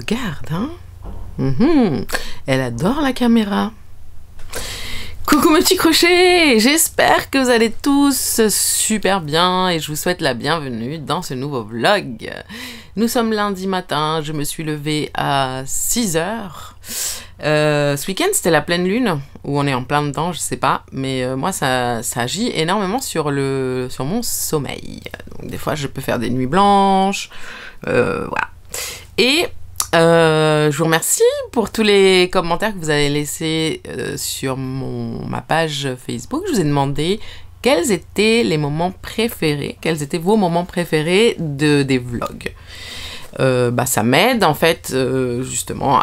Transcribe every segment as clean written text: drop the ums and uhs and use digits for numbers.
regarde, hein. Elle adore la caméra. Coucou mes petits crochets, j'espère que vous allez tous super bien et je vous souhaite la bienvenue dans ce nouveau vlog. Nous sommes lundi matin, je me suis levée à 6 h. Ce week-end c'était la pleine lune, ou on est en plein dedans, je sais pas, mais moi ça agit énormément sur mon sommeil. Donc des fois je peux faire des nuits blanches, voilà. Et je vous remercie pour tous les commentaires que vous avez laissés sur ma page Facebook. Je vous ai demandé quels étaient les moments préférés, quels étaient vos moments préférés des vlogs. Ça m'aide en fait justement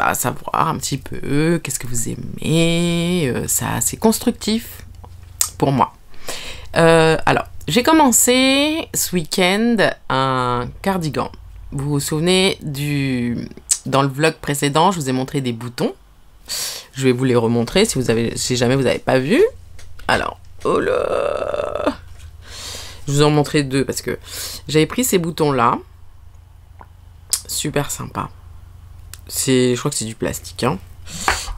à savoir un petit peu qu'est-ce que vous aimez. C'est constructif pour moi. Alors, j'ai commencé ce week-end un cardigan. Vous vous souvenez dans le vlog précédent, je vous ai montré des boutons. Je vais vous les remontrer si jamais vous n'avez pas vu. Alors, oh là! Je vous en montrer deux parce que j'avais pris ces boutons-là. Super sympa. Je crois que c'est du plastique, hein.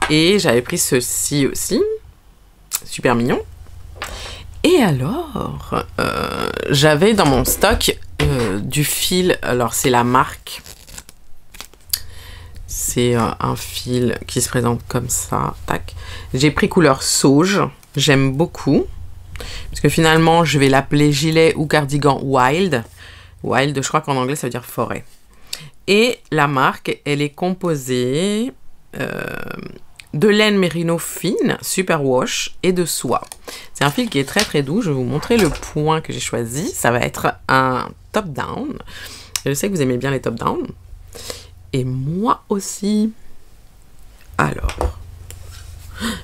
Et j'avais pris ceci aussi. Super mignon. Et alors, j'avais dans mon stock du fil. Alors, c'est la marque. C'est un fil qui se présente comme ça. Tac. J'ai pris couleur sauge. J'aime beaucoup. Parce que finalement, je vais l'appeler gilet ou cardigan wild. Wild, je crois qu'en anglais, ça veut dire forêt. Et la marque, elle est composée de laine mérino fine, super wash, et de soie. C'est un fil qui est très très doux. Je vais vous montrer le point que j'ai choisi. Ça va être un top down. Je sais que vous aimez bien les top down. Et moi aussi. Alors,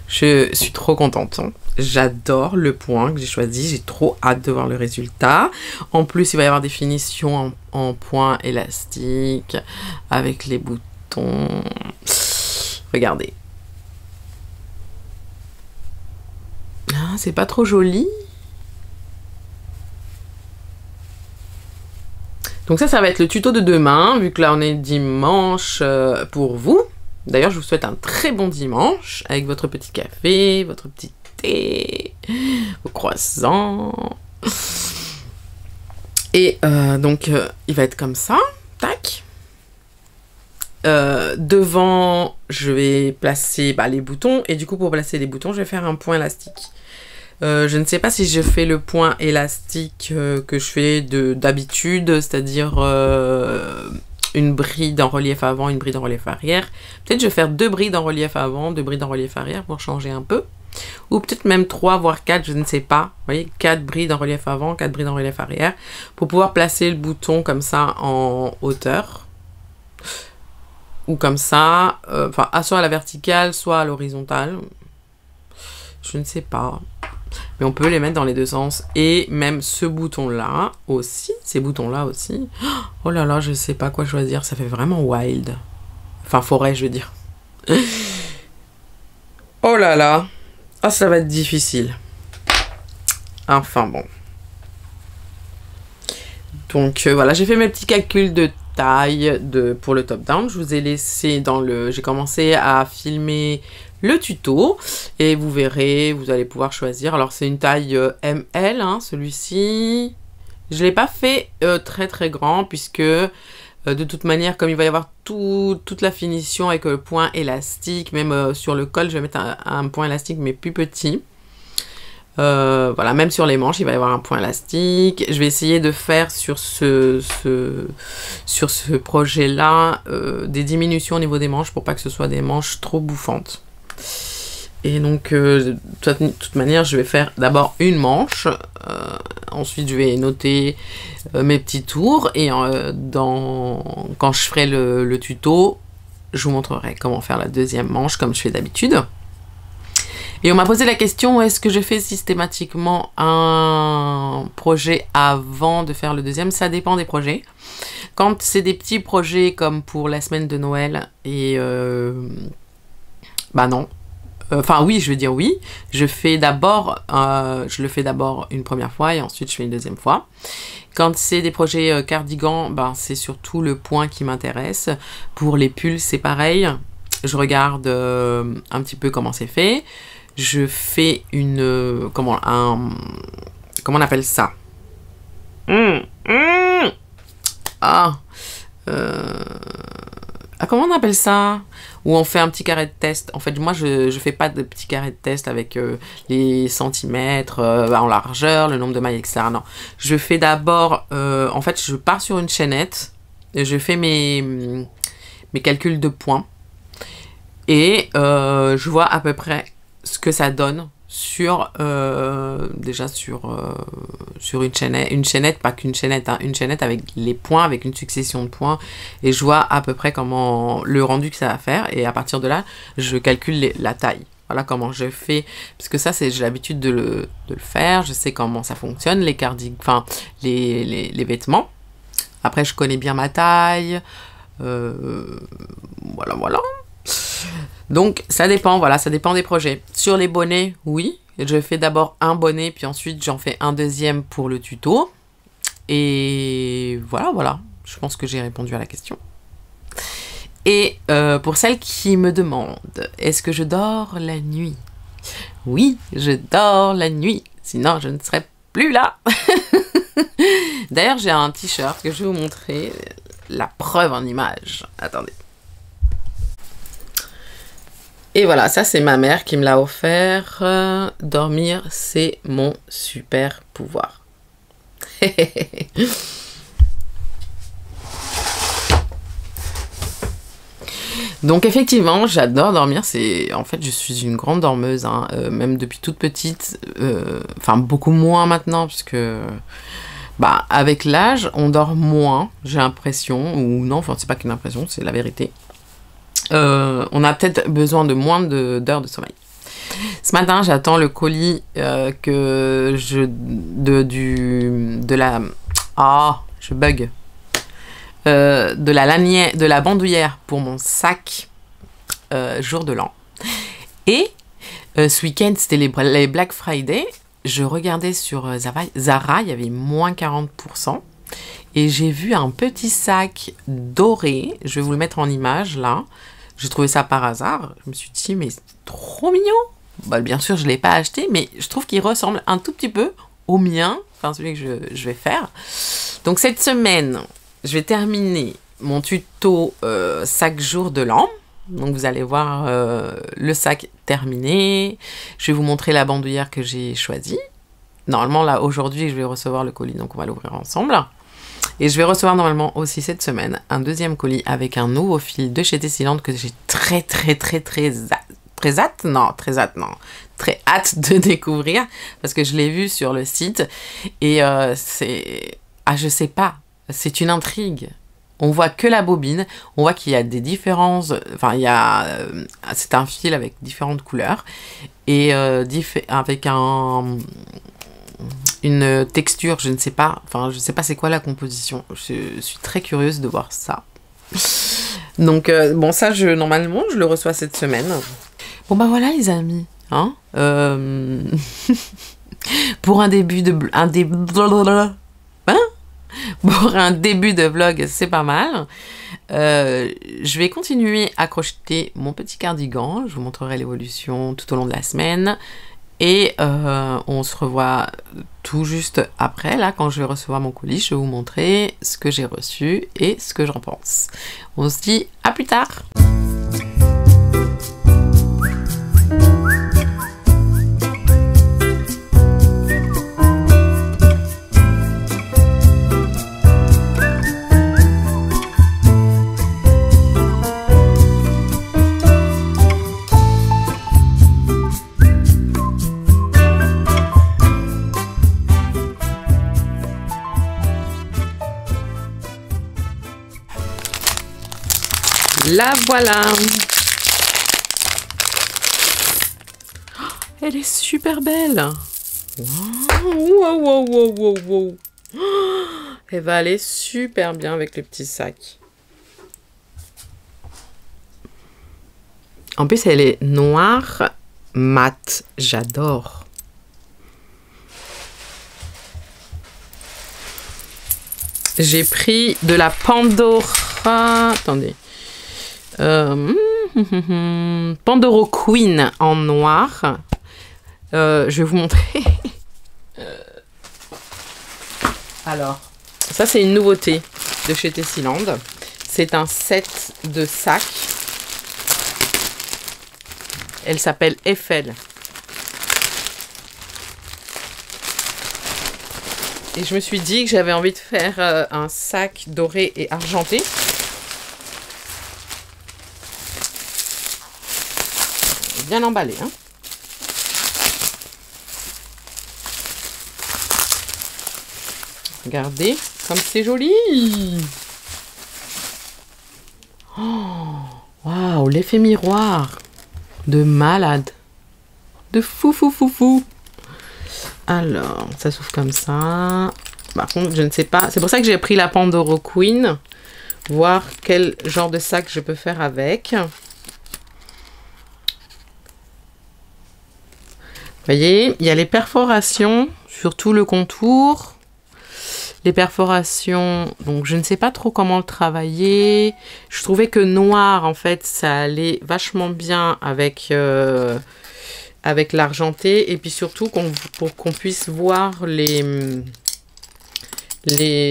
je suis trop contente. J'adore le point que j'ai choisi. J'ai trop hâte de voir le résultat. En plus, il va y avoir des finitions en point élastique avec les boutons. Regardez. Ah, c'est pas trop joli. Donc ça va être le tuto de demain, vu que là on est dimanche pour vous. D'ailleurs, je vous souhaite un très bon dimanche avec votre petit café, votre petit thé, vos croissants. Et donc, il va être comme ça. Tac. Devant, je vais placer les boutons. Et du coup, pour placer les boutons, je vais faire un point élastique. Je ne sais pas si je fais le point élastique que je fais d'habitude, c'est-à-dire une bride en relief avant, une bride en relief arrière. Peut-être je vais faire 2 brides en relief avant, 2 brides en relief arrière pour changer un peu. Ou peut-être même 3, voire 4, je ne sais pas. Vous voyez, 4 brides en relief avant, 4 brides en relief arrière. Pour pouvoir placer le bouton comme ça en hauteur. Ou comme ça, soit à la verticale, soit à l'horizontale. Je ne sais pas. Mais on peut les mettre dans les deux sens. Et même ce bouton-là aussi. Ces boutons-là aussi. Oh là là, je sais pas quoi choisir. Ça fait vraiment wild. Enfin, forêt, je veux dire. Oh là là. Ah, ça va être difficile. Enfin, bon. Donc, voilà. J'ai fait mes petits calculs de taille pour le top down. Je vous ai laissé j'ai commencé à filmer le tuto et vous verrez, vous allez pouvoir choisir. Alors c'est une taille ML, hein, celui-ci. Je l'ai pas fait très très grand puisque de toute manière, comme il va y avoir toute la finition avec le point élastique, même sur le col, je vais mettre un point élastique mais plus petit. Voilà, même sur les manches, il va y avoir un point élastique. Je vais essayer de faire sur ce projet-là des diminutions au niveau des manches pour pas que ce soit des manches trop bouffantes. Et donc, de toute manière, je vais faire d'abord une manche. Ensuite, je vais noter mes petits tours. Et quand je ferai le tuto, je vous montrerai comment faire la deuxième manche comme je fais d'habitude. Et on m'a posé la question, est-ce que je fais systématiquement un projet avant de faire le deuxième? Ça dépend des projets. Quand c'est des petits projets comme pour la semaine de Noël, et non. Enfin oui, je veux dire oui. Je le fais d'abord une première fois et ensuite je fais une deuxième fois. Quand c'est des projets cardigans, ben, c'est surtout le point qui m'intéresse. Pour les pulls, c'est pareil. Je regarde un petit peu comment c'est fait. Je fais comment on appelle ça? Comment on appelle ça? Où on fait un petit carré de test. En fait, moi, je fais pas de petit carré de test avec les centimètres en largeur, le nombre de mailles, etc. Non. Je fais d'abord... en fait, je pars sur une chaînette. Et je fais mes calculs de points. Et je vois à peu près ce que ça donne sur une chaînette, pas qu'une chaînette, hein, une chaînette avec les points, avec une succession de points, et je vois à peu près comment le rendu que ça va faire, et à partir de là, je calcule la taille. Voilà comment je fais, parce que ça, j'ai l'habitude de le faire, je sais comment ça fonctionne, les vêtements. Après, je connais bien ma taille, voilà. Donc, ça dépend, voilà, ça dépend des projets. Sur les bonnets, oui, je fais d'abord un bonnet, puis ensuite j'en fais un deuxième pour le tuto. Et voilà, je pense que j'ai répondu à la question. Et pour celles qui me demandent, est-ce que je dors la nuit? Oui, je dors la nuit, sinon je ne serais plus là. D'ailleurs, j'ai un t-shirt que je vais vous montrer, la preuve en image. Attendez. Et voilà, ça c'est ma mère qui me l'a offert. Dormir, c'est mon super pouvoir. Donc effectivement, j'adore dormir. En fait, je suis une grande dormeuse, hein, même depuis toute petite. Enfin, beaucoup moins maintenant, puisque avec l'âge, on dort moins, j'ai l'impression. Ou non, enfin, c'est pas qu'une impression, c'est la vérité. On a peut-être besoin de moins d'heures de sommeil. Ce matin, j'attends le colis de la bandoulière pour mon sac jour de l'an. Et ce week-end, c'était les Black Friday. Je regardais sur Zara, il y avait moins 40%. Et j'ai vu un petit sac doré. Je vais vous le mettre en image là. J'ai trouvé ça par hasard. Je me suis dit, mais c'est trop mignon. Bien sûr, je ne l'ai pas acheté, mais je trouve qu'il ressemble un tout petit peu au mien. Enfin, celui que je vais faire. Donc, cette semaine, je vais terminer mon tuto sac jour de l'an. Donc, vous allez voir le sac terminé. Je vais vous montrer la bandoulière que j'ai choisie. Normalement, là, aujourd'hui, je vais recevoir le colis. Donc, on va l'ouvrir ensemble. Et je vais recevoir normalement aussi cette semaine un deuxième colis avec un nouveau fil de chez Tessilande que j'ai très hâte de découvrir parce que je l'ai vu sur le site et je sais pas, c'est une intrigue. On voit que la bobine, on voit qu'il y a des différences, enfin c'est un fil avec différentes couleurs et avec une texture, je ne sais pas c'est quoi la composition. Je suis très curieuse de voir ça. Donc ça normalement je le reçois cette semaine. Bon voilà les amis, hein, pour un début de vlog, c'est pas mal. Je vais continuer à crocheter mon petit cardigan, je vous montrerai l'évolution tout au long de la semaine. Et on se revoit tout juste après, là, quand je vais recevoir mon colis, je vais vous montrer ce que j'ai reçu et ce que j'en pense. On se dit à plus tard! La voilà. Elle est super belle. Wow. Elle va aller super bien avec le petit sac. En plus, elle est noire mat. J'adore. J'ai pris de la Pandora. Attendez. Pandora Queen en noir. Je vais vous montrer. Alors, ça c'est une nouveauté de chez Tessiland. C'est un set de sacs. Elle s'appelle Eiffel. Et je me suis dit que j'avais envie de faire un sac doré et argenté. Bien emballé, hein. Regardez, comme c'est joli. Oh, waouh, l'effet miroir. De malade. De fou, fou, fou, fou. Alors, ça s'ouvre comme ça. Par contre, je ne sais pas. C'est pour ça que j'ai pris la Pandora Queen. Voir quel genre de sac je peux faire avec. Vous voyez, il y a les perforations sur tout le contour. Les perforations, donc je ne sais pas trop comment le travailler. Je trouvais que noir, en fait, ça allait vachement bien avec, avec l'argenté. Et puis surtout, pour qu'on puisse voir les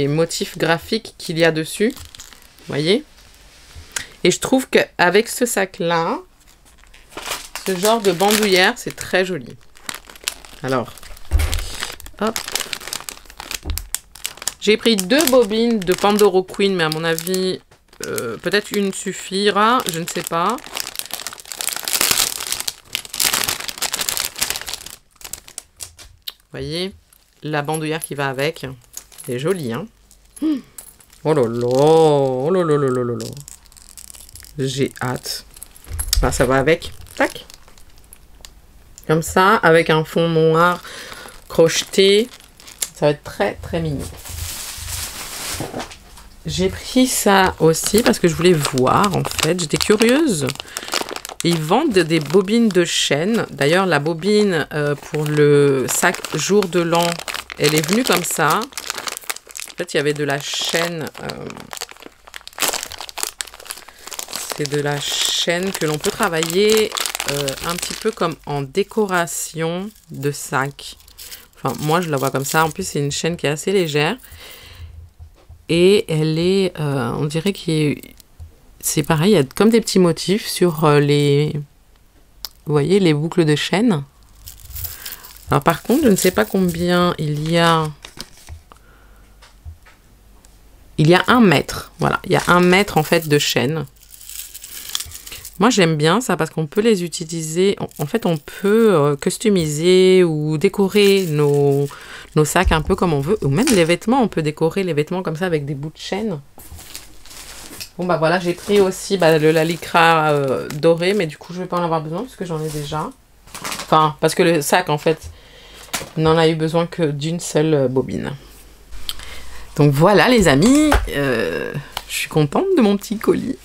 motifs graphiques qu'il y a dessus. Vous voyez? Et je trouve qu'avec ce sac-là, ce genre de bandoulière, c'est très joli. Alors, hop. J'ai pris 2 bobines de Pandora Queen, mais à mon avis, peut-être une suffira, je ne sais pas. Vous voyez, la bandoulière qui va avec. C'est joli, hein. Oh là là, oh là là là là là. J'ai hâte. Là, ça va avec. Tac. Comme ça, avec un fond noir crocheté. Ça va être très très mignon. J'ai pris ça aussi parce que je voulais voir, en fait. J'étais curieuse. Ils vendent des bobines de chêne. D'ailleurs, la bobine pour le sac jour de l'an, elle est venue comme ça. En fait, il y avait de la chaîne. C'est de la chaîne que l'on peut travailler un petit peu comme en décoration de sac. Enfin, moi, je la vois comme ça. En plus, c'est une chaîne qui est assez légère. Et elle est, on dirait que c'est pareil, il y a comme des petits motifs sur les, vous voyez, les boucles de chaîne. Alors par contre, je ne sais pas combien il y a. Il y a 1 mètre, voilà, il y a 1 mètre en fait de chaîne. Moi, j'aime bien ça parce qu'on peut les utiliser. En fait, on peut customiser ou décorer nos sacs un peu comme on veut. Ou même les vêtements, on peut décorer les vêtements comme ça avec des bouts de chaîne. Bon, bah voilà, j'ai pris aussi la lycra dorée, mais du coup, je vais pas en avoir besoin parce que j'en ai déjà. Enfin, parce que le sac, en fait, n'en a eu besoin que d'une seule bobine. Donc voilà, les amis, je suis contente de mon petit colis.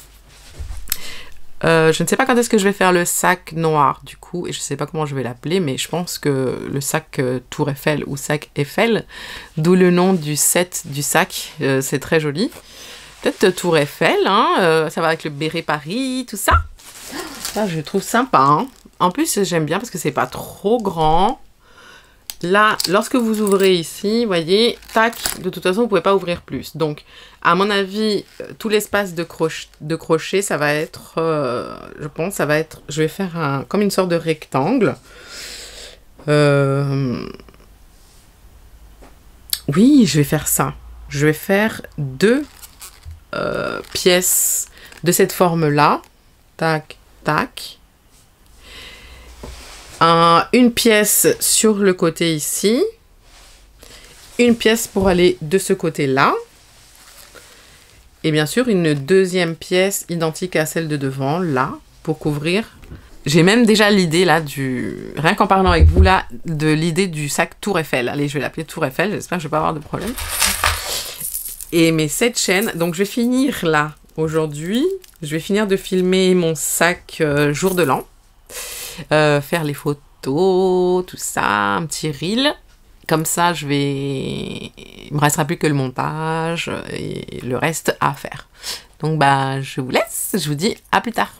Je ne sais pas quand est-ce que je vais faire le sac noir du coup, et je ne sais pas comment je vais l'appeler, mais je pense que le sac Tour Eiffel ou sac Eiffel, d'où le nom du set du sac, c'est très joli. Peut-être Tour Eiffel, hein, ça va avec le béret Paris, tout ça. Ça, je trouve sympa. Hein. En plus, j'aime bien parce que c'est pas trop grand. Là, lorsque vous ouvrez ici, vous voyez, tac, de toute façon, vous ne pouvez pas ouvrir plus. Donc, à mon avis, tout l'espace de crochet, ça va être, je pense, ça va être, je vais faire comme une sorte de rectangle. Oui, je vais faire ça. Je vais faire 2 pièces de cette forme-là. Tac, tac. Une pièce sur le côté ici, une pièce pour aller de ce côté-là, et bien sûr une deuxième pièce identique à celle de devant, là, pour couvrir. J'ai même déjà l'idée, là, rien qu'en parlant avec vous, là, de l'idée du sac Tour Eiffel. Allez, je vais l'appeler Tour Eiffel, j'espère que je ne vais pas avoir de problème. Et mes 7 chaînes, donc je vais finir là, aujourd'hui, je vais finir de filmer mon sac jour de l'an. faire les photos, tout ça, un petit reel. Comme ça, il me restera plus que le montage et le reste à faire. Donc, bah, je vous laisse. Je vous dis à plus tard.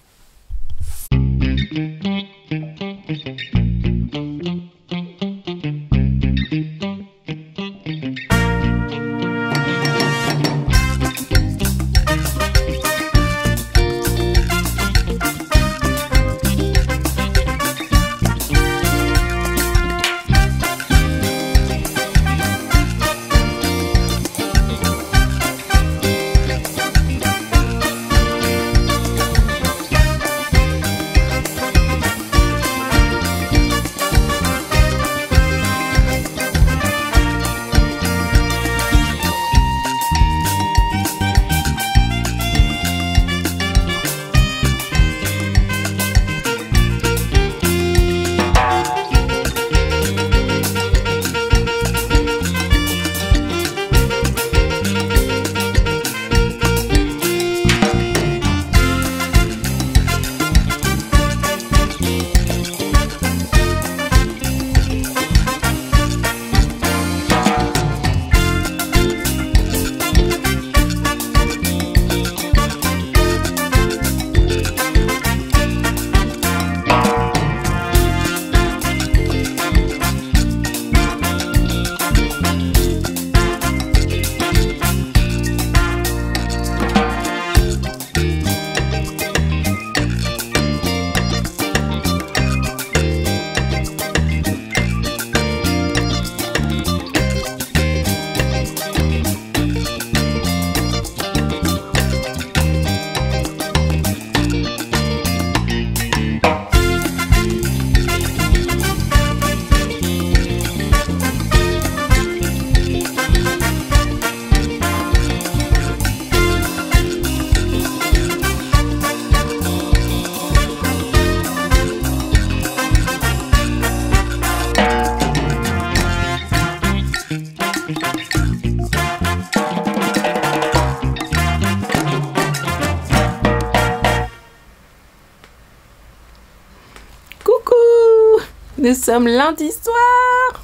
Nous sommes lundi soir.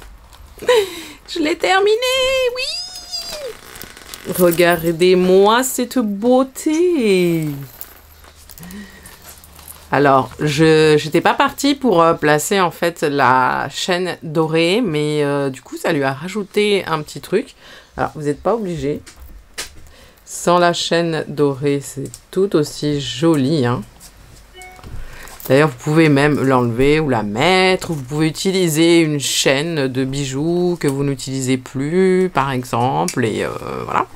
Je l'ai terminé, oui. Regardez-moi cette beauté. Alors, je n'étais pas partie pour placer en fait la chaîne dorée, mais du coup, ça lui a rajouté un petit truc. Alors, vous n'êtes pas obligé. Sans la chaîne dorée, c'est tout aussi joli, hein. D'ailleurs, vous pouvez même l'enlever ou la mettre, ou vous pouvez utiliser une chaîne de bijoux que vous n'utilisez plus, par exemple, et voilà.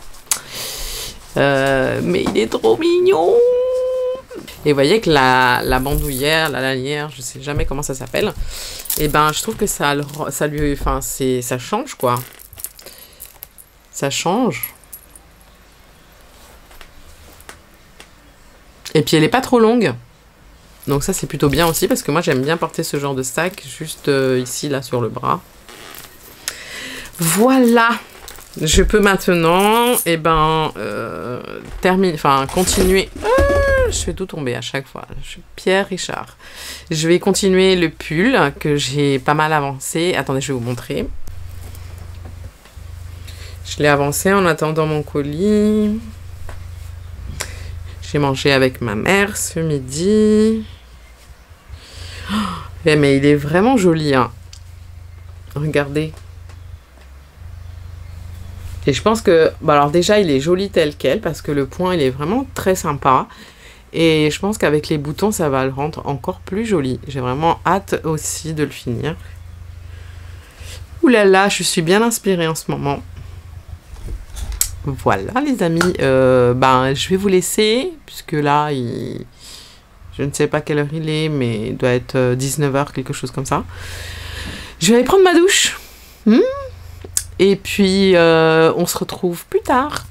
Mais il est trop mignon. Et vous voyez que la bandoulière, la lanière, je sais jamais comment ça s'appelle, et ben je trouve que ça change quoi. Ça change. Et puis elle est pas trop longue. Donc ça c'est plutôt bien aussi parce que moi j'aime bien porter ce genre de sac juste ici là sur le bras. Voilà. Je peux maintenant continuer. Je fais tout tomber à chaque fois. Je suis Pierre Richard. Je vais continuer le pull que j'ai pas mal avancé. Attendez, je vais vous montrer. Je l'ai avancé en attendant mon colis. J'ai mangé avec ma mère ce midi. Oh, mais il est vraiment joli, hein. Regardez. Et je pense que... alors déjà, il est joli tel quel parce que le point, il est vraiment très sympa. Et je pense qu'avec les boutons, ça va le rendre encore plus joli. J'ai vraiment hâte aussi de le finir. Ouh là là, je suis bien inspirée en ce moment. Voilà les amis, je vais vous laisser, puisque là, je ne sais pas quelle heure il est, mais il doit être 19 h, quelque chose comme ça. Je vais aller prendre ma douche. Et puis, on se retrouve plus tard.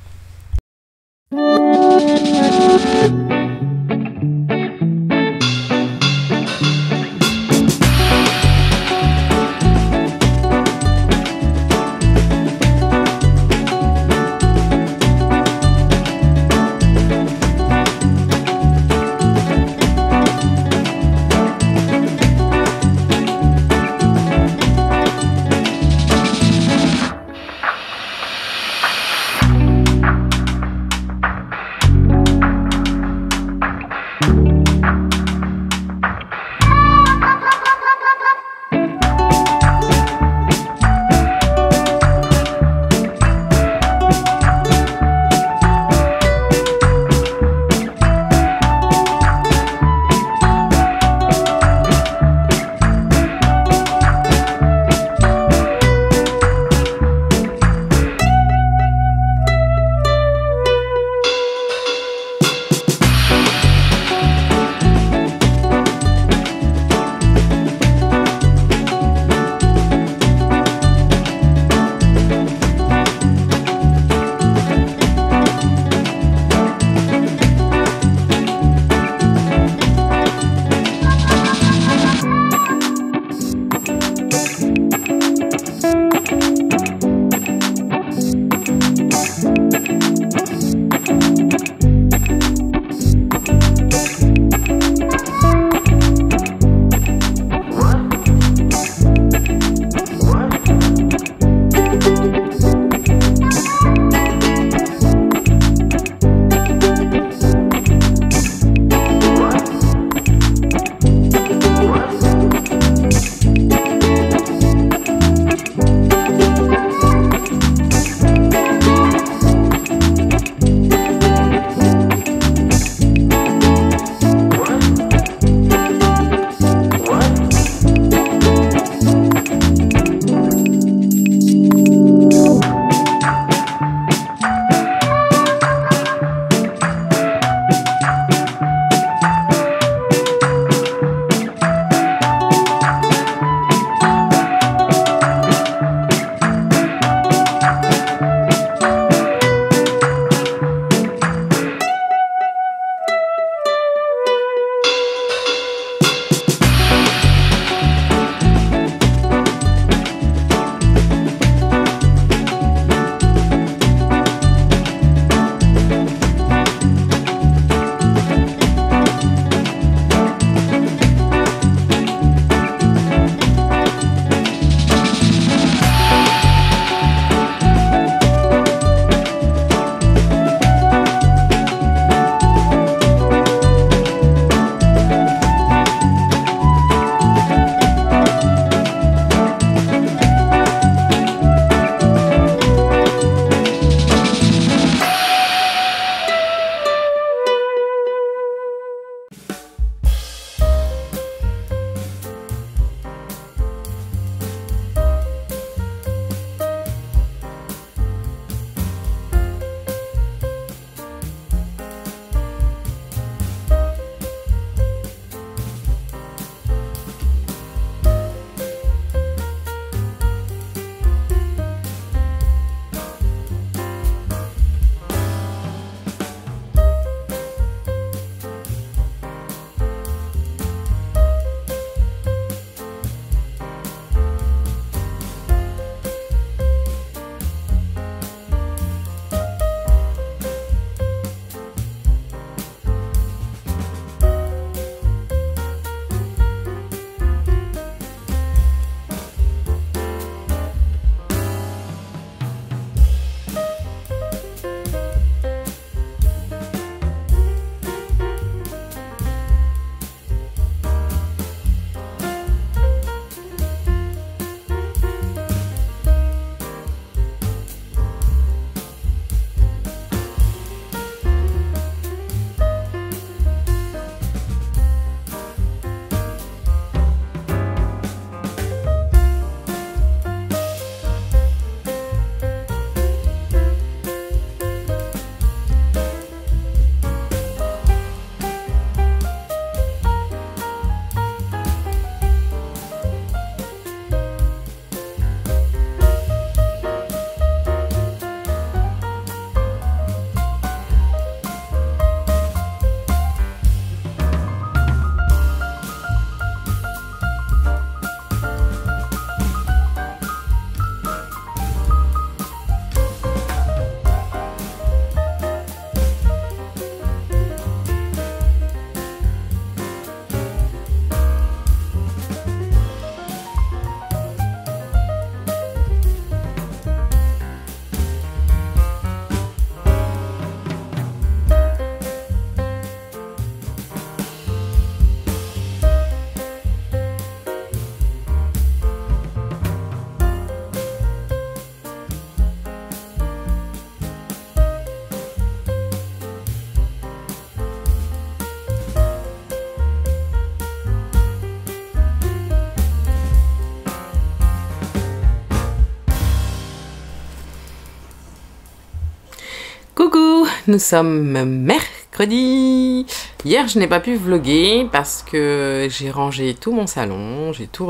nous sommes mercredi. Hier, je n'ai pas pu vlogger parce que j'ai rangé tout mon salon, j'ai tout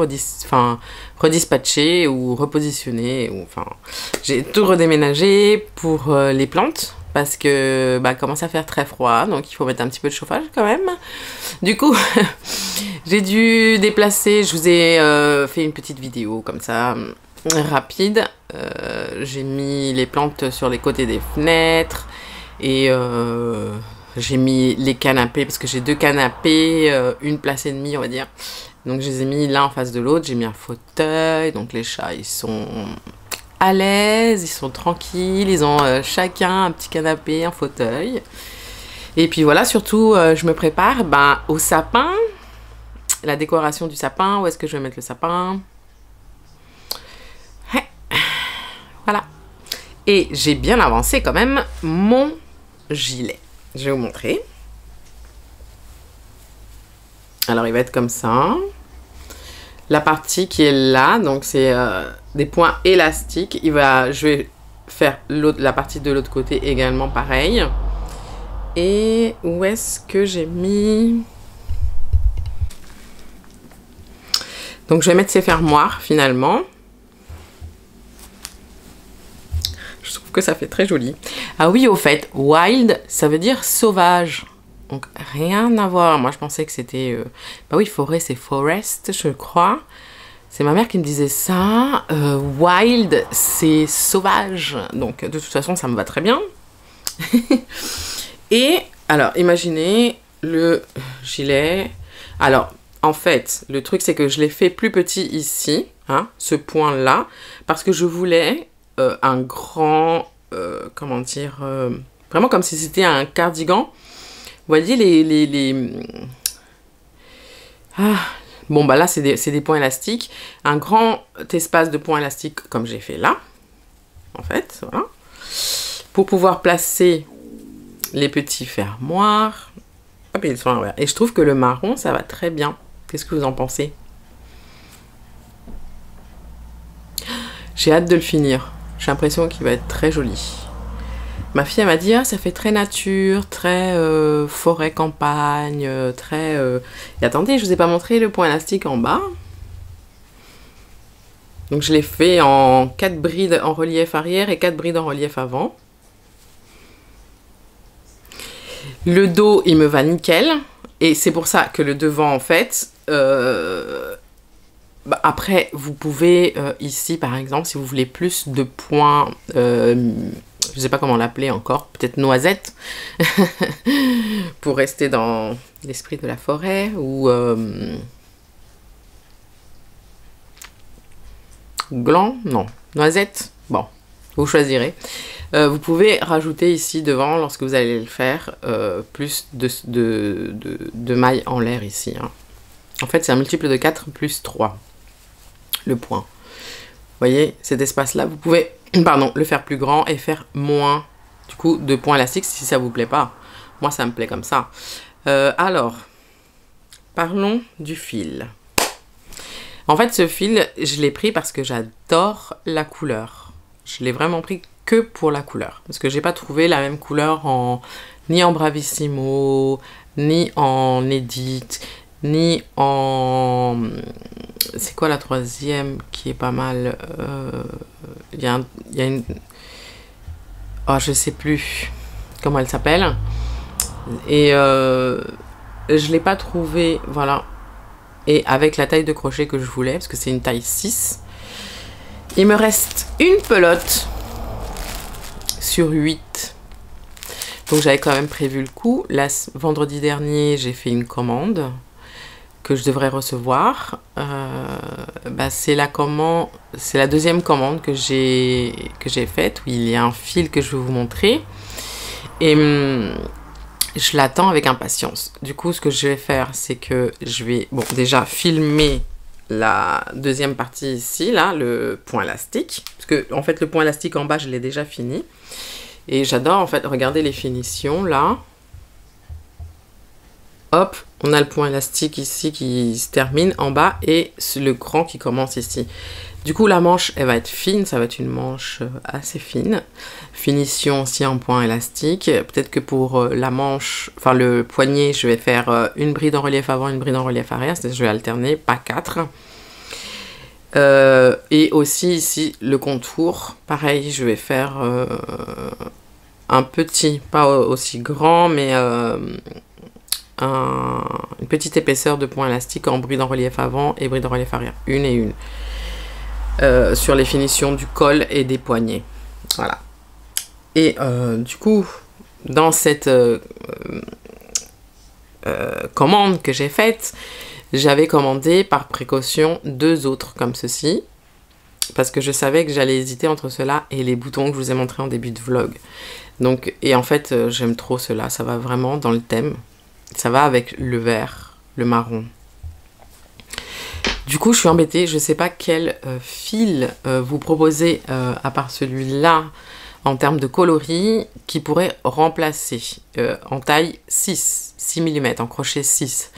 redispatché ou repositionné, j'ai tout redéménagé pour les plantes parce que commence à faire très froid, donc il faut mettre un petit peu de chauffage quand même. Du coup, j'ai dû déplacer, je vous ai fait une petite vidéo comme ça, rapide. J'ai mis les plantes sur les côtés des fenêtres et j'ai mis les canapés parce que j'ai 2 canapés, une place et demie on va dire. Donc je les ai mis l'un en face de l'autre, j'ai mis un fauteuil, donc les chats ils sont à l'aise, ils sont tranquilles, ils ont chacun un petit canapé, un fauteuil. Et puis voilà, surtout je me prépare au sapin, la décoration du sapin, où est-ce que je vais mettre le sapin? Voilà. Et j'ai bien avancé quand même mon gilet. Je vais vous montrer. Alors il va être comme ça. La partie qui est là, donc c'est des points élastiques. Je vais faire la partie de l'autre côté également pareil. Et où est-ce que j'ai mis... Donc je vais mettre ces fermoirs finalement. Je trouve que ça fait très joli. Ah oui, au fait, wild, ça veut dire sauvage. Donc rien à voir. Moi je pensais que c'était... Bah oui, forêt c'est forest, je crois. C'est ma mère qui me disait ça. Wild, c'est sauvage. Donc de toute façon, ça me va très bien. Et alors, imaginez le gilet. Alors, en fait, le truc c'est que je l'ai fait plus petit ici, hein, ce point-là, parce que je voulais un grand, comment dire, vraiment comme si c'était un cardigan. Vous voyez bon là c'est des points élastiques, un grand espace de points élastiques comme j'ai fait là, en fait, voilà, pour pouvoir placer les petits fermoirs. Hop, ils sont à l'envers. Et je trouve que le marron ça va très bien. Qu'est-ce que vous en pensez? J'ai hâte de le finir. J'ai l'impression qu'il va être très joli. Ma fille elle m'a dit, ah, ça fait très nature, très forêt campagne, très... Et attendez, je vous ai pas montré le point élastique en bas. Donc je l'ai fait en 4 brides en relief arrière et 4 brides en relief avant. Le dos, il me va nickel. Et c'est pour ça que le devant, en fait... après, vous pouvez, ici, par exemple, si vous voulez plus de points... je sais pas comment l'appeler encore, peut-être noisette, pour rester dans l'esprit de la forêt, ou gland, non, noisette, bon, vous choisirez. Vous pouvez rajouter ici devant, lorsque vous allez le faire, plus de mailles en l'air ici. Hein. En fait, c'est un multiple de 4 plus 3, le point. Vous voyez, cet espace-là, vous pouvez... Pardon, le faire plus grand et faire moins, du coup, de points élastiques si ça vous plaît pas. Moi, ça me plaît comme ça. Alors, parlons du fil. En fait, ce fil, je l'ai pris parce que j'adore la couleur. Je l'ai vraiment pris que pour la couleur. Parce que j'ai pas trouvé la même couleur ni en Bravissimo, ni en Edith, ni en... C'est quoi la troisième qui est pas mal? Il y a une... Oh, je sais plus comment elle s'appelle. Et je l'ai pas trouvé, voilà. Et avec la taille de crochet que je voulais, parce que c'est une taille 6. Il me reste une pelote sur 8. Donc j'avais quand même prévu le coup. Là, vendredi dernier, j'ai fait une commande que je devrais recevoir. C'est la deuxième commande que j'ai faite, où il y a un fil que je vais vous montrer. Et je l'attends avec impatience. Du coup, ce que je vais faire, c'est que je vais déjà filmer la deuxième partie ici, là, le point élastique. Parce que, en fait, le point élastique en bas, je l'ai déjà fini. Et j'adore, en fait, regarder les finitions, là. hop, on a le point élastique ici qui se termine en bas et le grand qui commence ici. Du coup, la manche, elle va être fine, ça va être une manche assez fine. Finition aussi en point élastique. Peut-être que pour la manche, enfin le poignet, je vais faire une bride en relief avant, une bride en relief arrière. C'est-à-dire que je vais alterner, pas 4. Et aussi ici, le contour. Pareil, je vais faire un petit, pas aussi grand, mais une petite épaisseur de point élastique en bride en relief avant et bride en relief arrière. Une et une. Sur les finitions du col et des poignets. Voilà. Et du coup, dans cette commande que j'ai faite, j'avais commandé par précaution 2 autres comme ceci, parce que je savais que j'allais hésiter entre cela et les boutons que je vous ai montré en début de vlog. Donc, et en fait, j'aime trop cela, ça va vraiment dans le thème. Ça va avec le vert, le marron. Du coup, je suis embêtée, je ne sais pas quel fil vous proposez à part celui-là en termes de coloris qui pourrait remplacer en taille 6 mm, en crochet 6.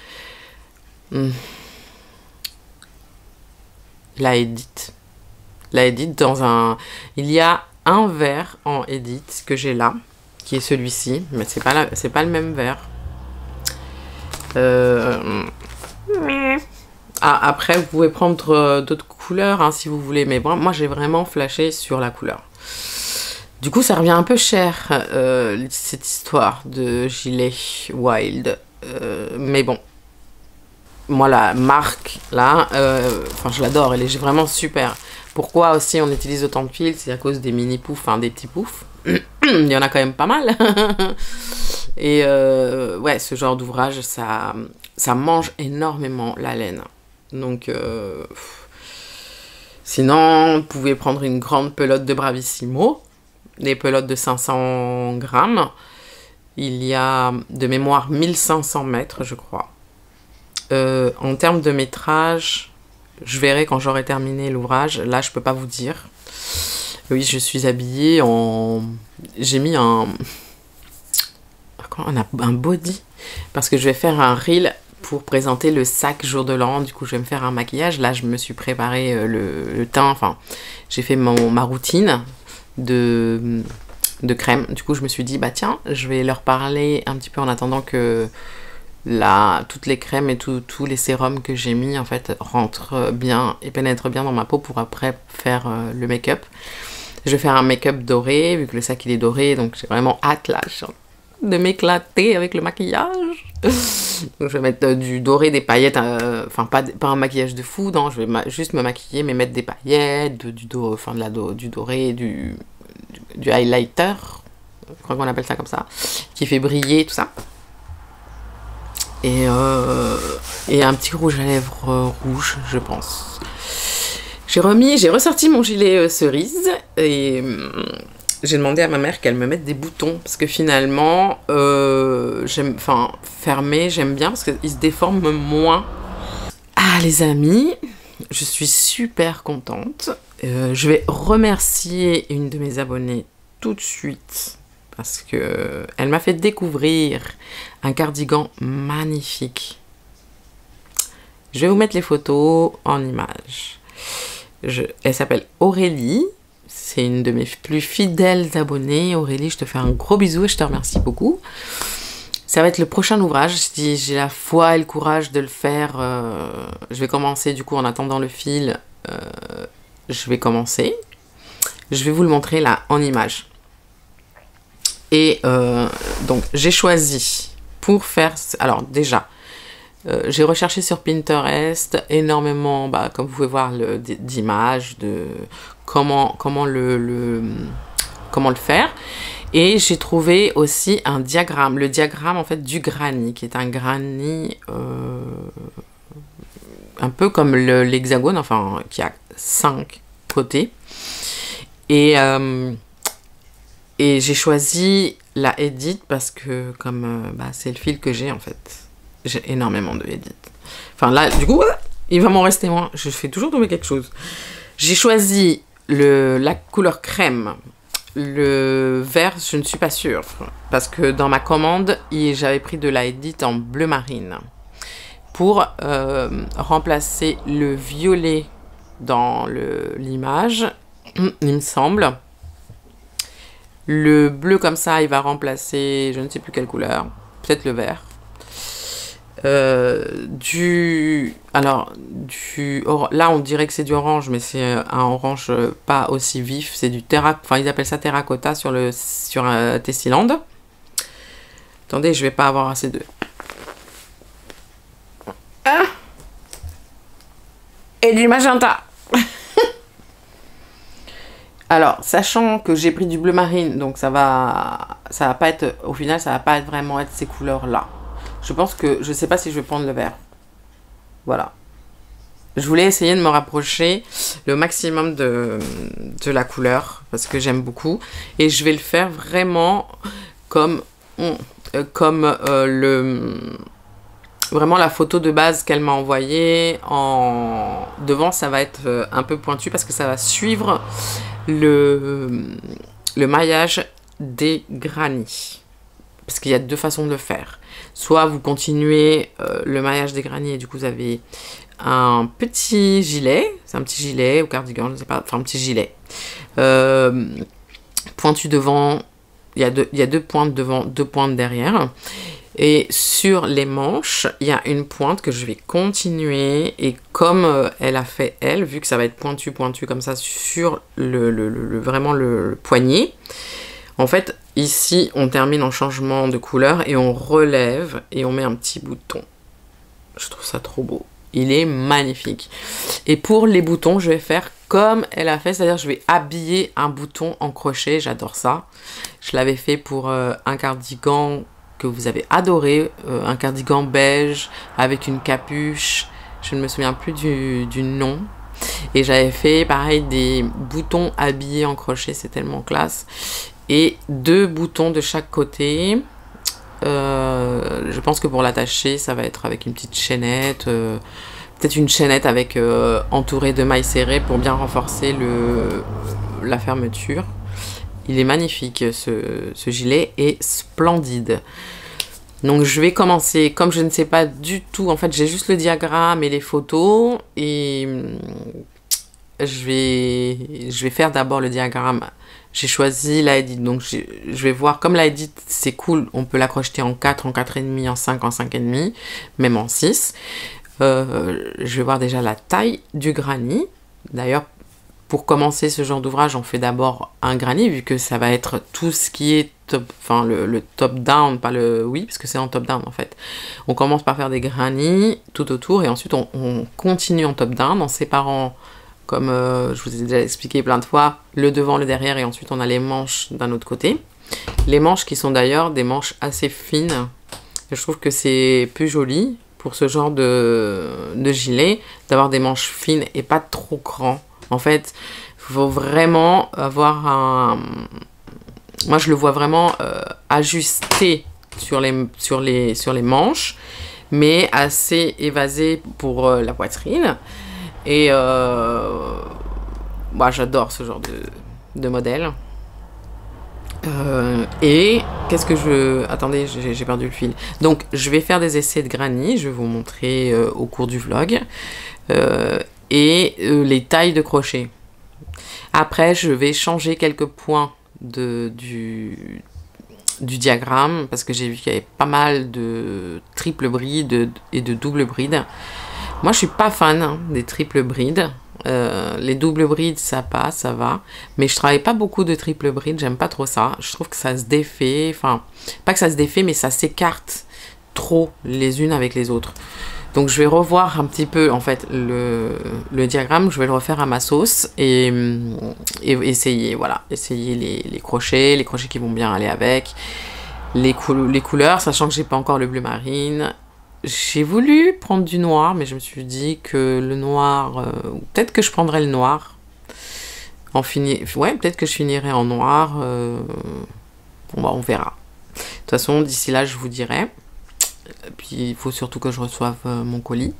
La Edit dans un... Il y a un vert en Edit que j'ai là, qui est celui-ci, mais c'est pas le même vert. Ah, après, vous pouvez prendre d'autres couleurs hein, si vous voulez, mais bon, moi j'ai vraiment flashé sur la couleur. Du coup, ça revient un peu cher, cette histoire de gilet Wild. Mais bon, moi la marque, là, enfin je l'adore, elle est vraiment super. Pourquoi aussi on utilise autant de fils? C'est à cause des mini poufs, enfin des petits poufs. Il y en a quand même pas mal. Et ouais, ce genre d'ouvrage, ça mange énormément la laine. Donc, sinon, vous pouvez prendre une grande pelote de Bravissimo, des pelotes de 500 grammes. Il y a de mémoire 1500 mètres, je crois. En termes de métrage, je verrai quand j'aurai terminé l'ouvrage. Là, je peux pas vous dire. Oui, je suis habillée en... J'ai mis un body parce que je vais faire un reel pour présenter le sac jour de l'an. Du coup, je vais me faire un maquillage. Là, je me suis préparé le teint. Enfin, j'ai fait ma routine de crème. Du coup, je me suis dit, bah tiens, je vais leur parler un petit peu en attendant que toutes les crèmes et tous les sérums que j'ai mis, en fait, rentrent bien et pénètrent bien dans ma peau pour après faire le make-up. Je vais faire un make-up doré, vu que le sac, il est doré. Donc, j'ai vraiment hâte, là, de m'éclater avec le maquillage. Donc je vais mettre du doré, des paillettes, enfin pas un maquillage de fou, non, je vais juste me maquiller, mais mettre des paillettes, du doré, du highlighter, je crois qu'on appelle ça comme ça, qui fait briller tout ça. Et un petit rouge à lèvres rouge, je pense. J'ai ressorti mon gilet cerise et j'ai demandé à ma mère qu'elle me mette des boutons parce que finalement, fermé, j'aime bien parce qu'ils se déforment moins. Ah les amis, je suis super contente. Je vais remercier une de mes abonnées tout de suite parce que elle m'a fait découvrir un cardigan magnifique. Je vais vous mettre les photos en images. Elle s'appelle Aurélie. C'est une de mes plus fidèles abonnées. Aurélie, je te fais un gros bisou et je te remercie beaucoup. Ça va être le prochain ouvrage. J'ai la foi et le courage de le faire. Je vais commencer du coup en attendant le fil. Je vais commencer. Je vais vous le montrer là en image. Et donc j'ai choisi pour faire... Alors déjà, j'ai recherché sur Pinterest énormément, comme vous pouvez voir, d'images, de comment le faire. Et j'ai trouvé aussi un diagramme, le diagramme en fait du granny, qui est un granny un peu comme l'hexagone, enfin qui a 5 côtés. Et j'ai choisi la Edit parce que comme c'est le fil que j'ai en fait. J'ai énormément de Edit. Enfin là, du coup, il va m'en rester moins. Je fais toujours tomber quelque chose. J'ai choisi la couleur crème Le vert, je ne suis pas sûre. Parce que dans ma commande, j'avais pris de la Edit en bleu marine. Pour remplacer le violet dans l'image, il me semble. Le bleu comme ça, il va remplacer, je ne sais plus quelle couleur, peut-être le vert. Là on dirait que c'est du orange, mais c'est un orange pas aussi vif, c'est du terracotta, enfin ils appellent ça terracotta sur Tessiland. Attendez, je vais pas avoir assez de... Ah, et du magenta. Alors, sachant que j'ai pris du bleu marine, donc ça va pas être, au final, ça va pas vraiment être ces couleurs-là. Je pense que, je sais pas si je vais prendre le vert. Voilà. Je voulais essayer de me rapprocher le maximum de la couleur, parce que j'aime beaucoup. Et je vais le faire vraiment comme vraiment la photo de base qu'elle m'a envoyée. Devant, ça va être un peu pointu, parce que ça va suivre le maillage des granits. Parce qu'il y a deux façons de le faire. Soit vous continuez le maillage des granits et du coup vous avez un petit gilet. C'est un petit gilet ou cardigan, je ne sais pas. Enfin un petit gilet. Pointu devant. Il y a deux pointes devant, deux pointes derrière. Et sur les manches, il y a une pointe que je vais continuer. Et comme elle a fait elle, vu que ça va être pointu comme ça sur vraiment le poignet. En fait, ici, on termine en changement de couleur et on relève et on met un petit bouton. Je trouve ça trop beau. Il est magnifique. Et pour les boutons, je vais faire comme elle a fait, c'est-à-dire je vais habiller un bouton en crochet. J'adore ça. Je l'avais fait pour un cardigan que vous avez adoré, un cardigan beige avec une capuche. Je ne me souviens plus du nom. Et j'avais fait pareil des boutons habillés en crochet, c'est tellement classe. Et deux boutons de chaque côté. Je pense que pour l'attacher, ça va être avec une petite chaînette. Peut-être une chaînette avec entourée de mailles serrées pour bien renforcer la fermeture. Il est magnifique, ce gilet est splendide. Donc je vais commencer, comme je ne sais pas du tout, en fait j'ai juste le diagramme et les photos. Et je vais faire d'abord le diagramme. J'ai choisi la Edit, donc je vais voir, comme la Edit c'est cool, on peut la crocheter en 4, en 4,5, en 5, en 5,5, même en 6. Je vais voir déjà la taille du granit. D'ailleurs, pour commencer ce genre d'ouvrage, on fait d'abord un granit, vu que ça va être tout ce qui est le top down, pas le oui, parce que c'est en top down en fait. On commence par faire des granits tout autour, et ensuite on continue en top down en séparant, comme je vous ai déjà expliqué plein de fois, le devant, le derrière, et ensuite on a les manches d'un autre côté. Les manches qui sont d'ailleurs des manches assez fines. Je trouve que c'est plus joli pour ce genre de gilet, d'avoir des manches fines et pas trop grand. En fait, il faut vraiment avoir un... Moi, je le vois vraiment ajusté sur les manches, mais assez évasé pour la poitrine. Et moi, j'adore ce genre de modèle. Et qu'est-ce que je... Attendez, j'ai perdu le fil. Donc, je vais faire des essais de granit. Je vais vous montrer au cours du vlog. Et les tailles de crochet. Après, je vais changer quelques points du diagramme, parce que j'ai vu qu'il y avait pas mal de triple bride et de double bride. Moi, je suis pas fan des triple brides. Les doubles brides, ça passe, ça va. Mais je travaille pas beaucoup de triple brides, j'aime pas trop ça. Je trouve que ça se défait. Enfin, pas que ça se défait, mais ça s'écarte trop les unes avec les autres. Donc je vais revoir un petit peu en fait le diagramme, je vais le refaire à ma sauce et essayer, voilà, essayer les crochets qui vont bien aller avec, les couleurs, sachant que j'ai pas encore le bleu marine. J'ai voulu prendre du noir, mais je me suis dit que le noir, peut-être que je prendrais le noir. Ouais, peut-être que je finirai en noir. On verra. De toute façon, d'ici là, je vous dirai. Puis il faut surtout que je reçoive mon colis.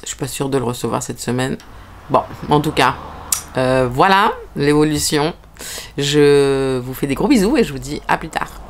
Je suis pas sûre de le recevoir cette semaine. Bon, en tout cas, voilà l'évolution Je vous fais des gros bisous et je vous dis à plus tard.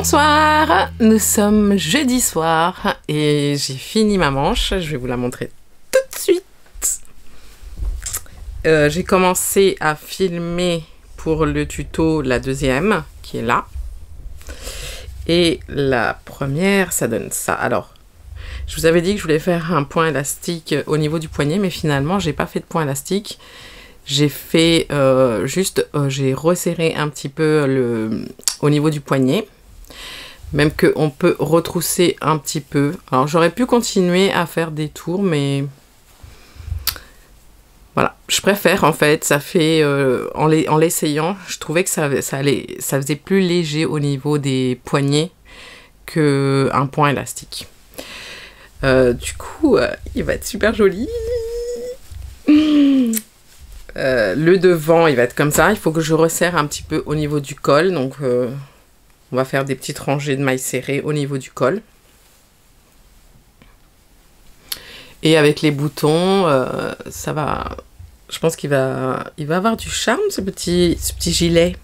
Bonsoir, nous sommes jeudi soir et j'ai fini ma manche, je vais vous la montrer tout de suite. J'ai commencé à filmer pour le tuto la deuxième, qui est là. Et la première, ça donne ça. Alors, je vous avais dit que je voulais faire un point élastique au niveau du poignet, mais finalement, j'ai pas fait de point élastique. J'ai fait j'ai resserré un petit peu au niveau du poignet. Même qu'on peut retrousser un petit peu. Alors, j'aurais pu continuer à faire des tours, mais... Voilà, je préfère en fait, ça fait, en l'essayant, je trouvais que ça faisait plus léger au niveau des poignets qu'un point élastique. Du coup, il va être super joli. Le devant, il va être comme ça. Il faut que je resserre un petit peu au niveau du col. Donc, on va faire des petites rangées de mailles serrées au niveau du col. Et avec les boutons, ça va... Je pense qu'il va avoir du charme, ce petit gilet.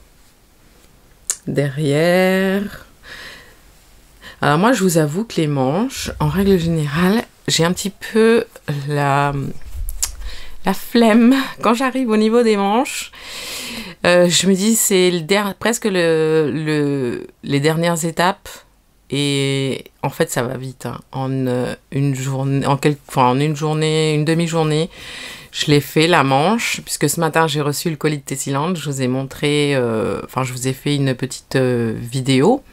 Derrière... Alors moi, je vous avoue que les manches, en règle générale, j'ai un petit peu la flemme quand j'arrive au niveau des manches. Je me dis, c'est presque les dernières étapes. Et en fait, ça va vite. Hein. En une journée, une demi-journée, je l'ai fait, la manche. Puisque ce matin, j'ai reçu le colis de Tessyland. Je vous ai montré, je vous ai fait une petite vidéo.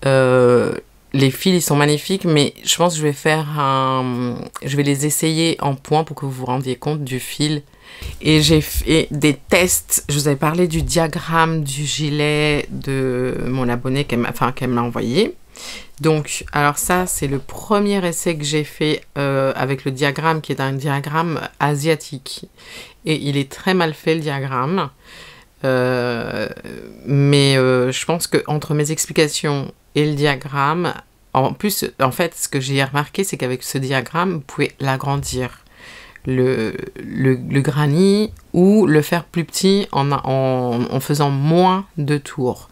Les fils, ils sont magnifiques, mais je pense que je vais les essayer en point pour que vous vous rendiez compte du fil. Et j'ai fait des tests. Je vous avais parlé du diagramme du gilet de mon abonné qu'elle m'a envoyé. Donc, alors ça, c'est le premier essai que j'ai fait avec le diagramme, qui est un diagramme asiatique. Et il est très mal fait, le diagramme. Mais je pense que entre mes explications et le diagramme, en plus, en fait, ce que j'ai remarqué, c'est qu'avec ce diagramme, vous pouvez l'agrandir, le granny, ou le faire plus petit en faisant moins de tours.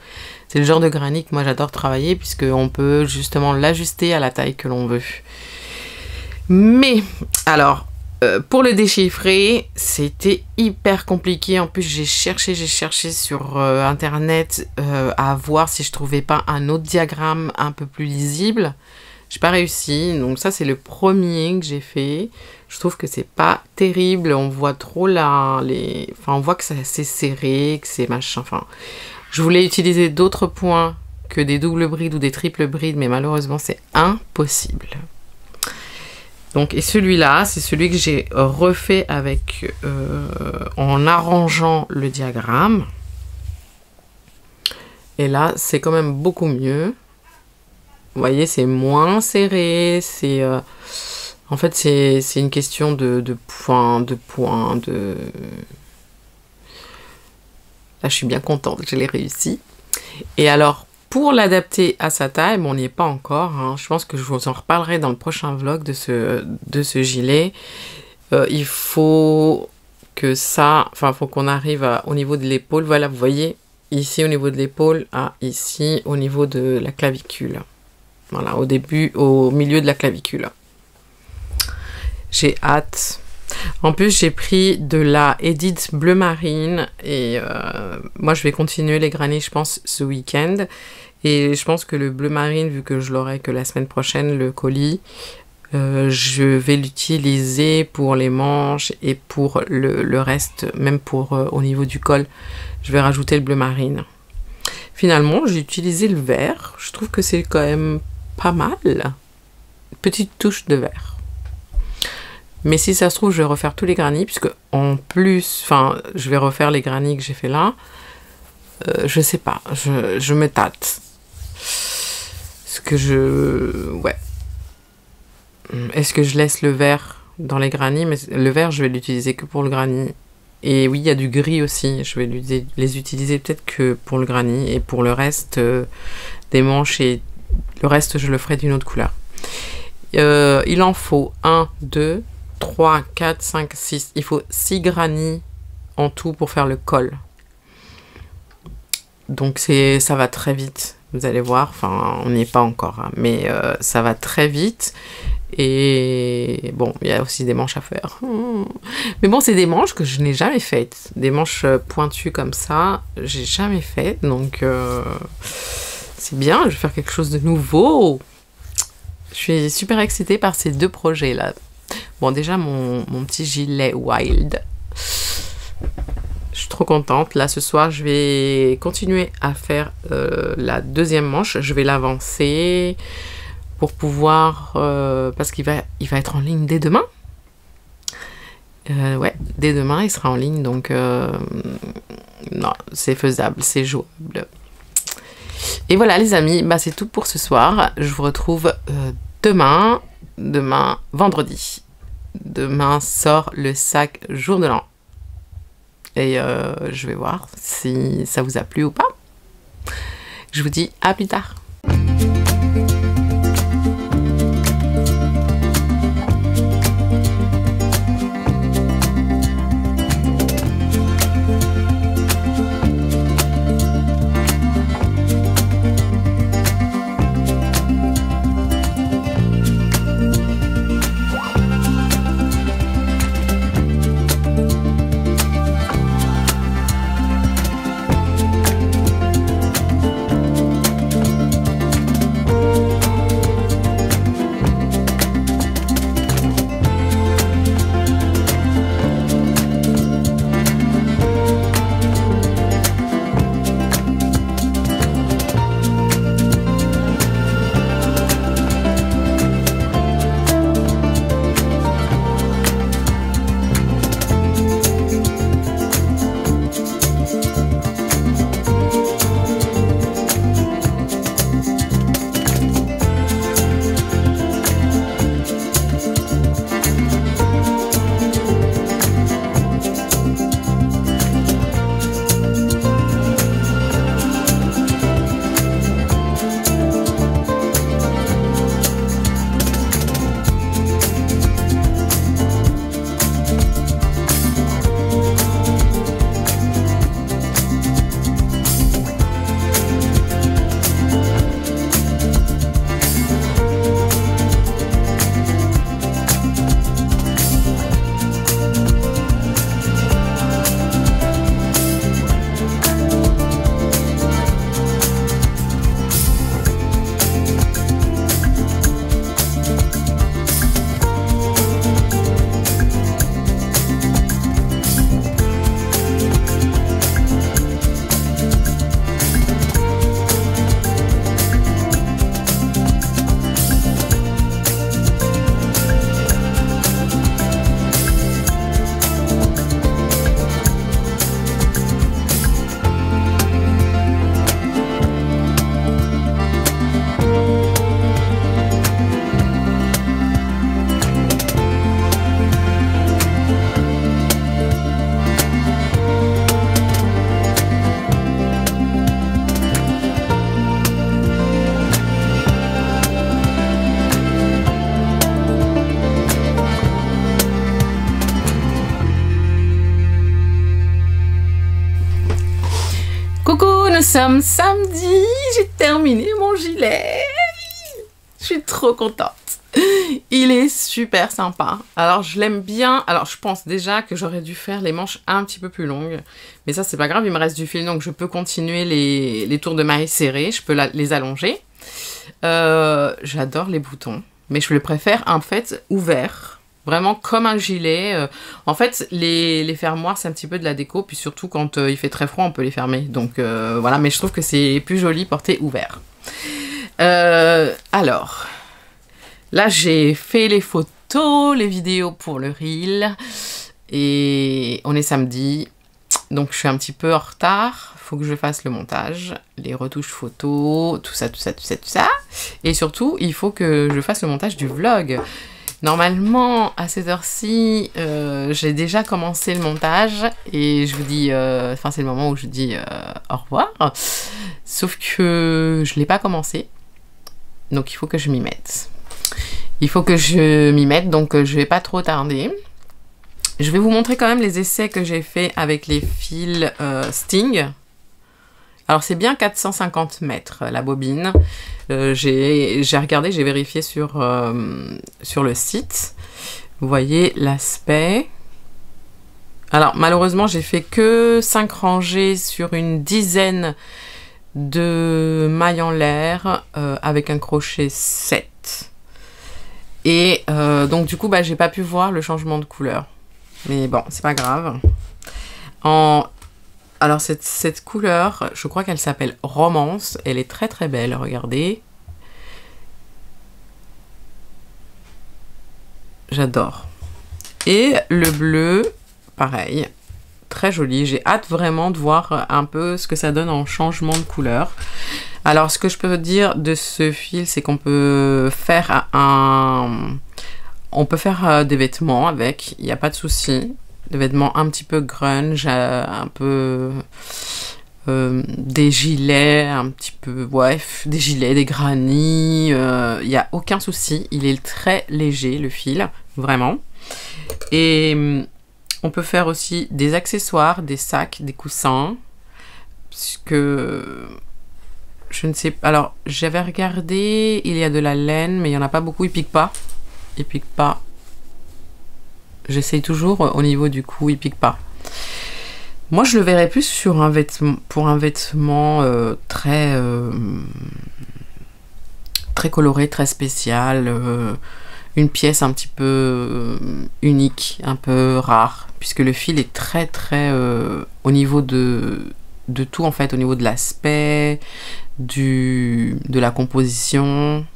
C'est le genre de granny que moi j'adore travailler, puisqu'on peut justement l'ajuster à la taille que l'on veut. Mais, alors... pour le déchiffrer, c'était hyper compliqué. En plus, j'ai cherché sur internet à voir si je trouvais pas un autre diagramme un peu plus lisible. J'ai pas réussi. Donc ça, c'est le premier que j'ai fait. Je trouve que c'est pas terrible. On voit trop on voit que c'est assez serré, que c'est machin. Enfin, je voulais utiliser d'autres points que des doubles brides ou des triples brides, mais malheureusement, c'est impossible. Donc, et celui-là, c'est celui que j'ai refait avec, en arrangeant le diagramme. Et là, c'est quand même beaucoup mieux. Vous voyez, c'est moins serré. C'est, en fait, c'est une question de points. Là, je suis bien contente, je l'ai réussi. Et alors, pour l'adapter à sa taille, bon, on n'y est pas encore. Hein. Je pense que je vous en reparlerai dans le prochain vlog de ce gilet. Il faut que faut qu'on arrive au niveau de l'épaule. Voilà, vous voyez, ici au niveau de l'épaule, ici au niveau de la clavicule. Voilà, au milieu de la clavicule. J'ai hâte. En plus, j'ai pris de la Edith bleu marine et moi, je vais continuer les granny, je pense, ce week-end. Et je pense que le bleu marine, vu que je l'aurai que la semaine prochaine, le colis, je vais l'utiliser pour les manches et pour le reste, même pour au niveau du col, je vais rajouter le bleu marine. Finalement, j'ai utilisé le vert. Je trouve que c'est quand même pas mal. Petite touche de vert. Mais si ça se trouve, je vais refaire tous les granny, puisque en plus, je vais refaire les granny que j'ai fait là. Je sais pas, je me tâte. Est-ce que je laisse le vert dans les granny? Mais le vert, je vais l'utiliser que pour le granny. Et oui, il y a du gris aussi. Je vais les utiliser peut-être que pour le granny. Et pour le reste des manches, et le reste, je le ferai d'une autre couleur. Il en faut 1, 2, 3, 4, 5, 6. Il faut 6 granny en tout pour faire le col. Donc ça va très vite. Vous allez voir, on n'y est pas encore, hein, mais ça va très vite. Et bon, il y a aussi des manches à faire. Mais bon, c'est des manches que je n'ai jamais faites. Des manches pointues comme ça, j'ai jamais fait. Donc, c'est bien, je vais faire quelque chose de nouveau. Je suis super excitée par ces deux projets-là. Bon, déjà, mon petit gilet Wild. Je suis trop contente. Là, ce soir, je vais continuer à faire la deuxième manche. Je vais l'avancer pour pouvoir... parce qu'il va être en ligne dès demain. Ouais, dès demain, il sera en ligne. Donc, non, c'est faisable, c'est jouable. Et voilà, les amis, bah, c'est tout pour ce soir. Je vous retrouve demain, vendredi. Demain sort le sac jour de l'an. Et je vais voir si ça vous a plu ou pas. Je vous dis à plus tard. Nous sommes samedi, j'ai terminé mon gilet. Je suis trop contente. Il est super sympa. Alors je l'aime bien. Alors je pense déjà que j'aurais dû faire les manches un petit peu plus longues. Mais ça c'est pas grave, il me reste du fil donc je peux continuer les tours de mailles serrées. Je peux les allonger. J'adore les boutons. Mais je le préfère en fait ouvert. Vraiment comme un gilet. En fait, les fermoirs, c'est un petit peu de la déco. Puis surtout, quand il fait très froid, on peut les fermer. Donc voilà, mais je trouve que c'est plus joli porté ouvert. Alors, là, j'ai fait les photos, les vidéos pour le reel. Et on est samedi. Donc, je suis un petit peu en retard. Il faut que je fasse le montage, les retouches photos, tout ça. Et surtout, il faut que je fasse le montage du vlog. Normalement, à cette heure-ci, j'ai déjà commencé le montage et je vous dis, enfin c'est le moment où je dis au revoir. Sauf que je ne l'ai pas commencé, donc il faut que je m'y mette. Donc je vais pas trop tarder. Je vais vous montrer quand même les essais que j'ai fait avec les fils Sting. Alors c'est bien 450 mètres la bobine. J'ai regardé, j'ai vérifié sur le site. Vous voyez l'aspect. Alors malheureusement j'ai fait que 5 rangées sur une dizaine de mailles en l'air avec un crochet 7. Et donc du coup bah, j'ai pas pu voir le changement de couleur. Mais bon, c'est pas grave. Alors cette couleur, je crois qu'elle s'appelle Romance. Elle est très très belle, regardez. J'adore. Et le bleu, pareil, très joli. J'ai hâte vraiment de voir un peu ce que ça donne en changement de couleur. Alors ce que je peux dire de ce fil, c'est qu'on peut faire des vêtements avec, il n'y a pas de souci. Des vêtements un petit peu grunge, un peu des gilets, un petit peu, bref, des gilets, des grannies, il n'y a aucun souci. Il est très léger le fil, vraiment. Et on peut faire aussi des accessoires, des sacs, des coussins, puisque je ne sais pas. Alors j'avais regardé, il y a de la laine, mais il n'y en a pas beaucoup, il pique pas. Il pique pas. J'essaye toujours au niveau du cou, il pique pas. Moi, je le verrais plus sur un vêtement, pour un vêtement très coloré, très spécial, une pièce un petit peu unique, un peu rare, puisque le fil est très au niveau de tout en fait, au niveau de l'aspect, de la composition,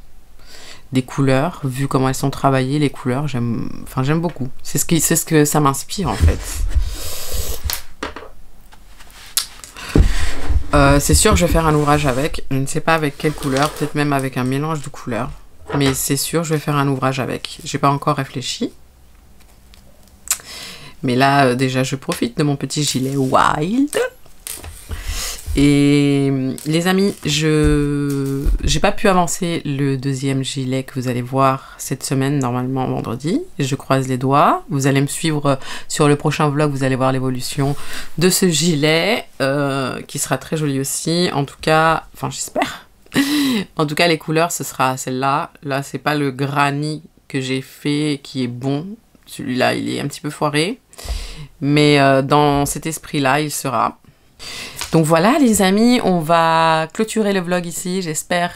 des couleurs, vu comment elles sont travaillées, les couleurs, j'aime beaucoup. C'est ce que ça m'inspire en fait. C'est sûr que je vais faire un ouvrage avec, je ne sais pas avec quelle couleur, peut-être même avec un mélange de couleurs, mais c'est sûr je vais faire un ouvrage avec. J'ai pas encore réfléchi, mais là déjà je profite de mon petit gilet wild. Et les amis, j'ai pas pu avancer le deuxième gilet que vous allez voir cette semaine, normalement vendredi. Je croise les doigts. Vous allez me suivre sur le prochain vlog, vous allez voir l'évolution de ce gilet, qui sera très joli aussi. En tout cas, enfin j'espère. En tout cas, les couleurs, ce sera celle-là. Là, c'est pas le granny que j'ai fait qui est bon. Celui-là, il est un petit peu foiré. Mais dans cet esprit-là, il sera. Donc voilà les amis, on va clôturer le vlog ici. J'espère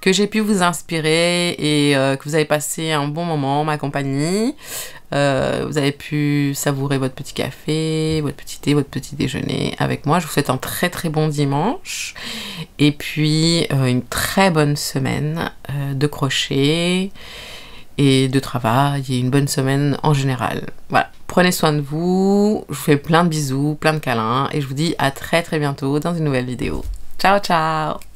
que j'ai pu vous inspirer et que vous avez passé un bon moment en ma compagnie. Vous avez pu savourer votre petit café, votre petit thé, votre petit déjeuner avec moi. Je vous souhaite un très bon dimanche et puis une très bonne semaine de crochet et de travail et une bonne semaine en général. Voilà, prenez soin de vous, je vous fais plein de bisous, plein de câlins et je vous dis à très bientôt dans une nouvelle vidéo. Ciao ciao!